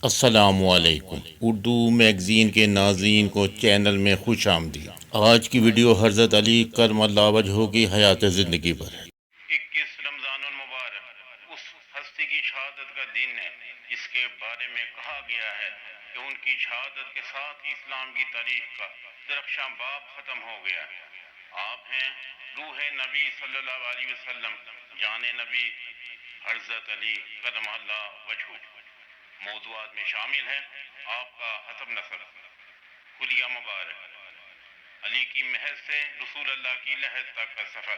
السلام علیکم۔ اردو میگزین کے ناظرین کو چینل میں خوش آمدید۔ آج کی ویڈیو حضرت علی کرم اللہ وجہہ کی حیات زندگی پر ہے۔ 21 رمضان المبارک اس ہستی کی شہادت کا دن ہے جس کے بارے میں کہا گیا ہے کہ ان کی شہادت کے ساتھ ہی اسلام کی تاریخ کا درخشاں باب ختم ہو گیا۔ آپ ہیں روح نبی صلی اللہ علیہ وسلم، جان نبی حضرت علی کرم اللہ وجہہ۔ موضوعات میں شامل ہیں آپ کا حسب نسب، حلیہ مبارک، علی کی محض سے رسول اللہ کی لحد تک کا سفر،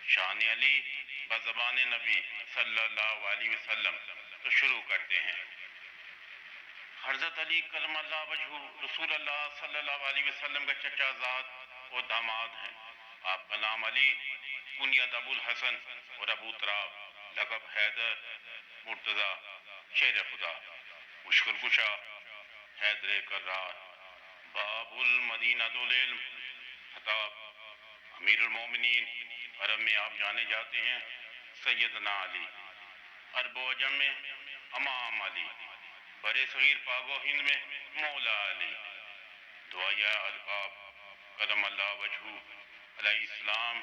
شان علی بزبان نبی صلی اللہ علیہ وسلم۔ تو شروع کرتے ہیں۔ حضرت علی کرم اللہ وجہہ رسول اللہ صلی اللہ علیہ وسلم کا چچا زاد اور داماد ہیں۔ آپ کا نام علی، کنیت ابو الحسن اور ابو تراب، لقب حیدر، مرتضی، شیر خدا، مشکل کشا، حیدر کرار، باب المدینہ العلم، خطاب، امیر المومنین، عرب میں آپ جانے جاتے ہیں سیدنا علی، عرب و عجم میں امام علی، برِ صغیر پاک و ہند میں مولا علی، دعائیہ القاب کرم اللہ وجہہ علیہ السلام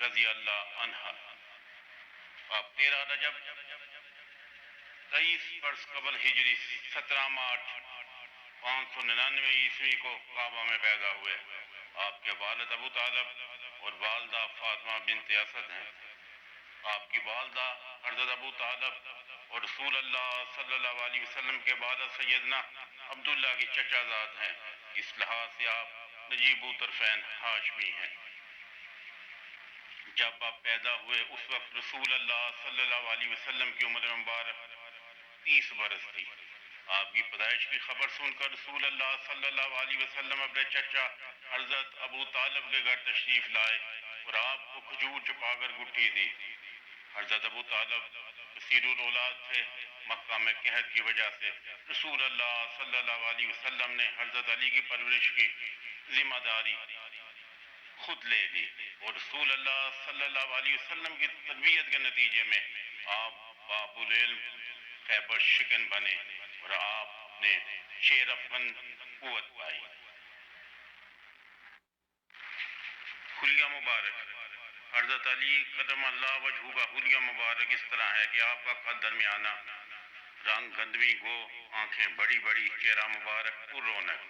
رضی اللہ عنہ۔ آپ 13 رجب 23 برس قبل ہجری 17 مارچ 599 عیسوی کو کعبہ میں پیدا ہوئے۔ آپ کے والد ابو طالب اور والدہ فاطمہ بنت اسد ہیں۔ آپ کی والدہ حضرت ابو طالب اور رسول اللہ صلی اللہ علیہ وسلم کے والد سیدنا عبداللہ کی چچا زاد ہیں۔ اس لحاظ سے آپ نجیب طرفین ہاشمی ہیں۔ جب آپ پیدا ہوئے اس وقت رسول اللہ صلی اللہ علیہ وسلم کی عمر مبارک 30 برس تھی۔ آپ کی پیدائش کی خبر سن کر رسول اللہ صلی اللہ علیہ وسلم اپنے چچا حضرت ابو طالب کے گھر تشریف لائے اور آپ کو کھجور چھپا کر گٹھی دی۔ حضرت ابو طالب کثیر الاولاد تھے۔ مکہ میں قحط کی وجہ سے رسول اللہ صلی اللہ علیہ وسلم نے حضرت علی کی پرورش کی ذمہ داری خود لے لی اور رسول اللہ صلی اللہ علیہ وسلم کی تربیت کے نتیجے میں آپ باب العلم خیبر شکن بنے اور آپ نے شیر افغن قوت پائی۔ حلیہ مبارک، حضرت علی کرم اللہ وجہہ کا حلیہ مبارک اس طرح ہے کہ آپ کا قد درمیانہ، رنگ گندمی گو، آنکھیں بڑی بڑی، چہرہ مبارک پر رونق،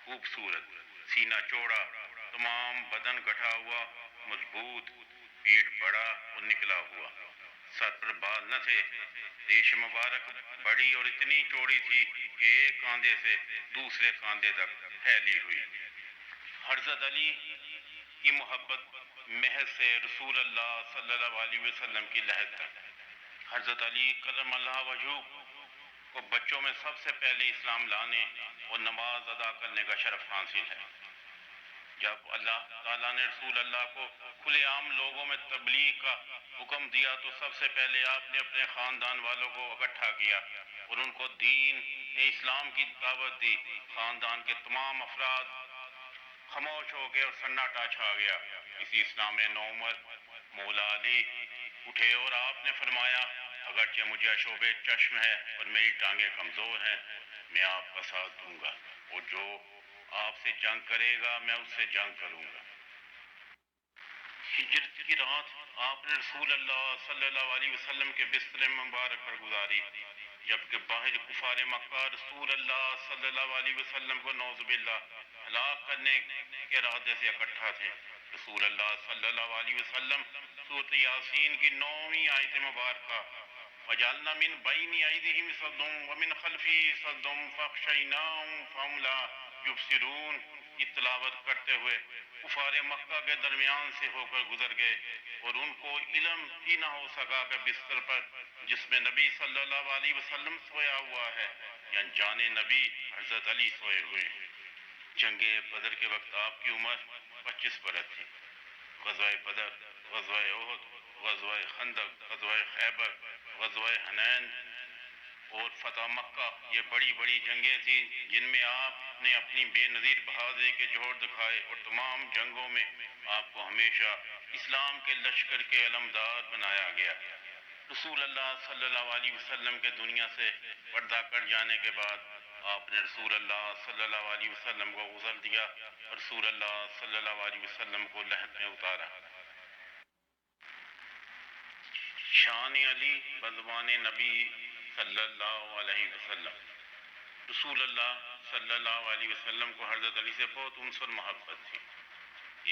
خوبصورت، سینہ چوڑا، تمام بدن گٹھا ہوا، مضبوط، پیٹ بڑا اور نکلا ہوا، سر پر بال نہ تھے، ریش مبارک بڑی اور اتنی چوڑی تھی کہ ایک کاندھے سے دوسرے کاندھے تک پھیلی ہوئی۔ حضرت علی کی محبت محض سے رسول اللہ صلی اللہ علیہ وسلم کی لحد تک۔ حضرت علی کرم اللہ وجہہ کو بچوں میں سب سے پہلے اسلام لانے اور نماز ادا کرنے کا شرف حاصل ہے۔ جب اللہ تعالیٰ نے رسول اللہ کو کھلے عام لوگوں میں تبلیغ کا حکم دیا تو سب سے پہلے آپ نے اپنے خاندان والوں کو اکٹھا کیا اور ان کو دین اسلام کی دعوت دی۔ خاندان کے تمام افراد خاموش ہو گئے اور سناٹا چھا گیا۔ اسی اسلام میں نوعمر مولا علی اٹھے اور آپ نے فرمایا، اگرچہ مجھے اشوب چشم ہے اور میری ٹانگیں کمزور ہیں، میں آپ کا ساتھ دوں گا اور جو آپ سے جنگ کرے گا میں اس سے جنگ کروں گا۔ ہجرت کی رات آپ نے رسول اللہ صلی اللہ علیہ وسلم کے بستر مبارک پر گزاری، جبکہ باہر کفار مکہ رسول اللہ صلی اللہ علیہ وسلم کو نعوذ باللہ ہلاک کرنے کے ارادے سے اکٹھا تھے۔ رسول اللہ صلی اللہ علیہ وسلم سورۃ یاسین کی 9ویں آیت مبارکہ وَجَعَلْنَا مِن بَيْنِ أَيْدِيهِمْ سَدًّا وَمِنْ خَلْفِهِمْ سَدًّا فَأَغْشَيْنَاهُمْ فَهُمْ لَا يُبْصِرُونَ کی تلاوت کرتے ہوئے کفار مکہ کے درمیان سے ہو کر گزر گئے اور ان کو علم ہی نہ ہو سکا کہ بستر پر جس میں نبی صلی اللہ علیہ وسلم سویا ہوا ہے یا جان نبی حضرت علی سوئے ہوئے ہیں۔ جنگ بدر کے وقت آپ کی عمر 25 برس تھی۔ غزوہ بدر، غزوہ احد، غزوہ خندق، غزوہ خیبر، غزوہ حنین اور فتح مکہ، یہ بڑی بڑی جنگیں تھیں جن میں آپ نے اپنی بے نظیر بہادری کے جوہر دکھائے اور تمام جنگوں میں آپ کو ہمیشہ اسلام کے لشکر کے علمدار بنایا گیا۔ رسول اللہ صلی اللہ علیہ وسلم کے دنیا سے پردہ کٹ جانے کے بعد آپ نے رسول اللہ صلی اللہ علیہ وسلم کو غسل دیا اور رسول اللہ صلی اللہ علیہ وسلم کو لحد میں اتارا۔ شان علی بزبان نبی صلی اللہ علیہ وسلم۔ رسول اللہ صلی اللہ علیہ وسلم کو حضرت علی سے بہت انس اور محبت تھی۔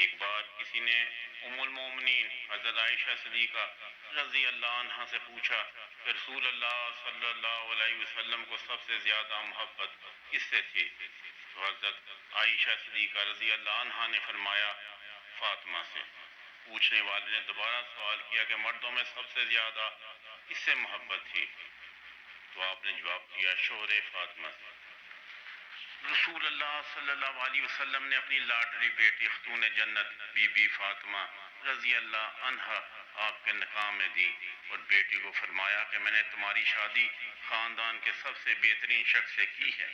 ایک بار کسی نے ام المومنین حضرت عائشہ صدیقہ رضی اللہ عنہ سے پوچھا کہ رسول اللہ صلی اللہ علیہ وسلم کو سب سے زیادہ محبت کس سے تھی؟ تو حضرت عائشہ صدیقہ رضی اللہ عنہ نے فرمایا فاطمہ سے۔ پوچھنے والے نے دوبارہ سوال کیا کہ مردوں میں سب سے زیادہ کس سے محبت تھی؟ تو آپ نے جواب دیا شوہر فاطمہ سے۔ رسول اللہ صلی اللہ علیہ وسلم نے اپنی لاڈلی بیٹی خاتون جنت بی بی فاطمہ رضی اللہ عنہا آپ کے نکاح میں دی اور بیٹی کو فرمایا کہ میں نے تمہاری شادی خاندان کے سب سے بہترین شخص سے کی ہے۔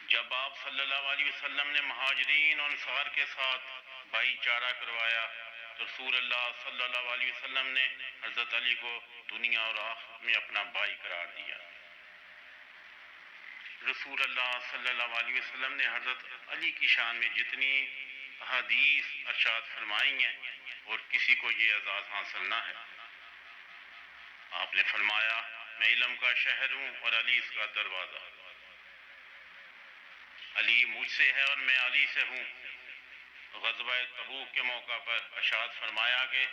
جب آپ صلی اللہ علیہ وسلم نے مہاجرین اور انصار کے ساتھ بھائی چارہ کروایا تو رسول اللہ صلی اللہ علیہ وسلم نے حضرت علی کو دنیا اور آخرت میں اپنا بھائی قرار دیا۔ رسول اللہ صلی اللہ علیہ وسلم نے حضرت علی کی شان میں جتنی احادیث ارشاد فرمائی ہیں اور کسی کو یہ اعزاز حاصل نہ ہے۔ آپ نے فرمایا میں علم کا شہر ہوں اور علی اس کا دروازہ۔ علی مجھ سے ہے اور میں علی سے ہوں۔ غزوہ تبوک کے موقع پر ارشاد فرمایا کہ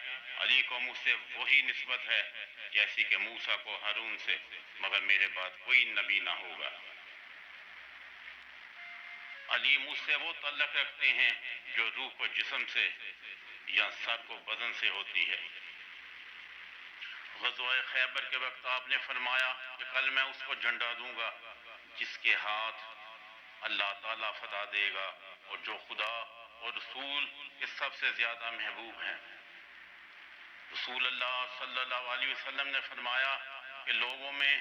علی کو مجھ سے وہی نسبت ہے جیسی کہ موسیٰ کو ہارون سے، مگر میرے بعد کوئی نبی نہ ہوگا۔ علی مجھ سے وہ تعلق رکھتے ہیں جو روح کو جسم سے یا سر کو بدن سے ہوتی ہے۔ غزوہ خیبر کے وقت آپ نے فرمایا کہ کل میں اس کو جھنڈا دوں گا جس کے ہاتھ اللہ تعالیٰ فتح دے گا اور جو خدا اور رسول کے سب سے زیادہ محبوب ہیں۔ رسول اللہ صلی اللہ علیہ وسلم نے فرمایا کہ لوگوں میں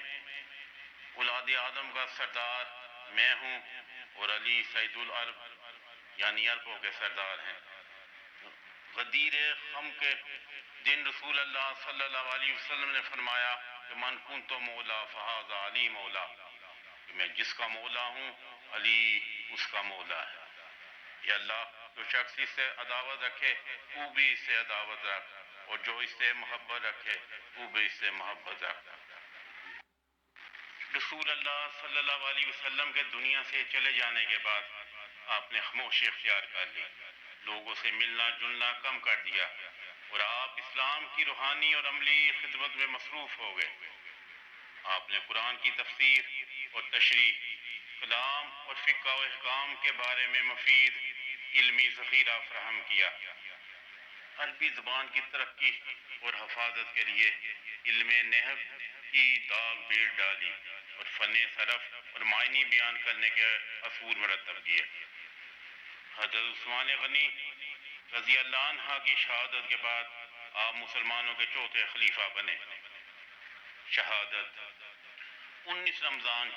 اولاد آدم کا سردار میں ہوں اور علی سید العرب یعنی عربوں کے سردار ہیں۔ غدیر خم کے دن رسول اللہ صلی اللہ علیہ وسلم نے فرمایا کہ من کنت مولا فہذا علی مولا، کہ میں جس کا مولا ہوں علی اس کا مولا ہے۔ یا اللہ جو شخص اس سے عداوت رکھے وہ بھی اس سے عداوت رکھ، اور جو اس سے محبت رکھے وہ بھی اس سے محبت رکھ۔ رسول اللہ صلی اللہ علیہ وسلم کے دنیا سے چلے جانے کے بعد آپ نے خاموشی اختیار کر لی، لوگوں سے ملنا جلنا کم کر دیا اور آپ اسلام کی روحانی اور عملی خدمت میں مصروف ہو گئے۔ آپ نے قرآن کی تفسیر اور تشریح، کلام اور فقہ و احکام کے بارے میں مفید علمی ذخیرہ فراہم کیا۔ عربی زبان کی ترقی اور حفاظت کے لیے علم نحو کی داغ بیل ڈالی اور فن صرف اور معنی بیان کرنے کے اصول مرتب کیے۔ حضرت عثمان غنی رضی اللہ عنہ کی شہادت کے بعد آپ مسلمانوں کے چوتھے خلیفہ بنے۔ شہادت 19 رمضان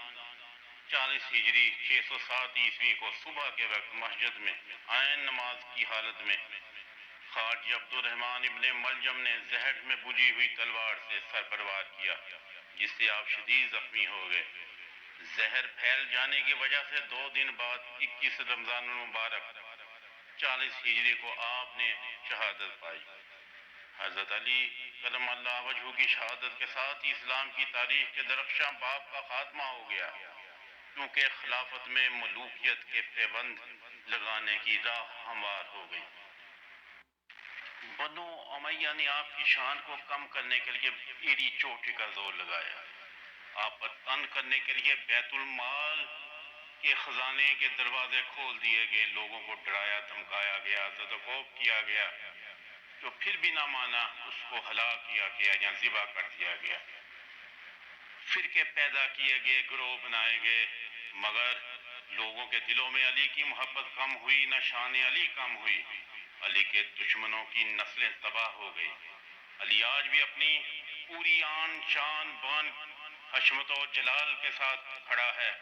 40 ہجری 607 عیسوی کو صبح کے وقت مسجد میں عین نماز کی حالت میں خواجہ عبد الرحمن ابن ملجم نے زہر میں بجھی ہوئی تلوار سے سر پر وار کیا جس سے آپ شدید زخمی ہو گئے۔ زہر پھیل جانے کی وجہ سے 2 دن بعد 21 رمضان المبارک 40 ہجری کو آپ نے شہادت پائی۔ حضرت علی کرم اللہ وجہہ کی شہادت کے ساتھ ہی اسلام کی تاریخ کے درخشاں باب کا خاتمہ ہو گیا، کیونکہ خلافت میں ملوکیت کے پیبند لگانے کی راہ ہموار ہو گئی۔ بنو امیہ نے آپ کی شان کو کم کرنے کے لیے ایڑی چوٹی کا زور لگایا۔ آپ پر تنگ کرنے کے لیے بیت المال کے خزانے کے دروازے کھول دیے گئے، لوگوں کو ڈرایا دھمکایا گیا، زدوکوب کیا گیا۔ جو پھر بھی نہ مانا اس کو ہلاک کیا گیا یا ذبح کر دیا گیا۔ فرقے پیدا کیے گئے، گروہ بنائے گئے، مگر لوگوں کے دلوں میں علی کی محبت کم ہوئی نہ شان علی کم ہوئی۔ علی کے دشمنوں کی نسلیں تباہ ہو گئی۔ علی آج بھی اپنی پوری آن شان بان حشمت و جلال کے ساتھ کھڑا ہے۔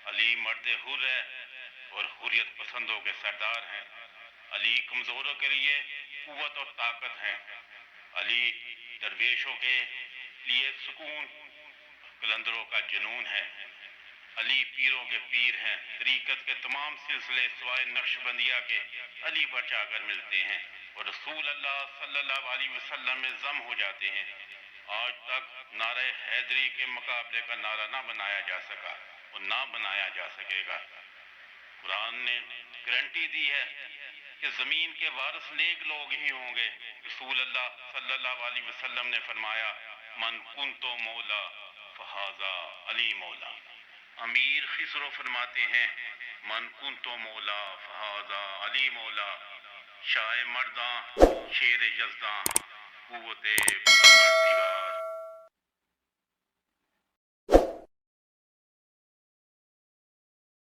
علی مرد حر ہے اور حریت پسندوں کے سردار ہیں۔ علی کمزوروں کے لیے قوت اور طاقت ہیں۔ علی درویشوں کے لیے سکون قلندروں کا جنون ہے۔ علی پیروں کے پیر ہیں، طریقت کے تمام سلسلے سوائے نقش بندیہ کے علی پر جا کر ملتے ہیں اور رسول اللہ صلی اللہ علیہ وسلم میں ضم ہو جاتے ہیں۔ آج تک نعرہ حیدری کے مقابلے کا نعرہ نہ بنایا جا سکا اور نہ بنایا جا سکے گا۔ قرآن نے گارنٹی دی ہے کہ زمین کے وارث نیک لوگ ہی ہوں گے۔ رسول اللہ صلی اللہ علیہ وسلم نے فرمایا من کنتو مولا فہذا علی مولا۔ امیر خسرو فرماتے ہیں من کنتو مولا فہذا علی مولا۔ شاہ مرداں شیر یزداں قوت پیغمبر دیوار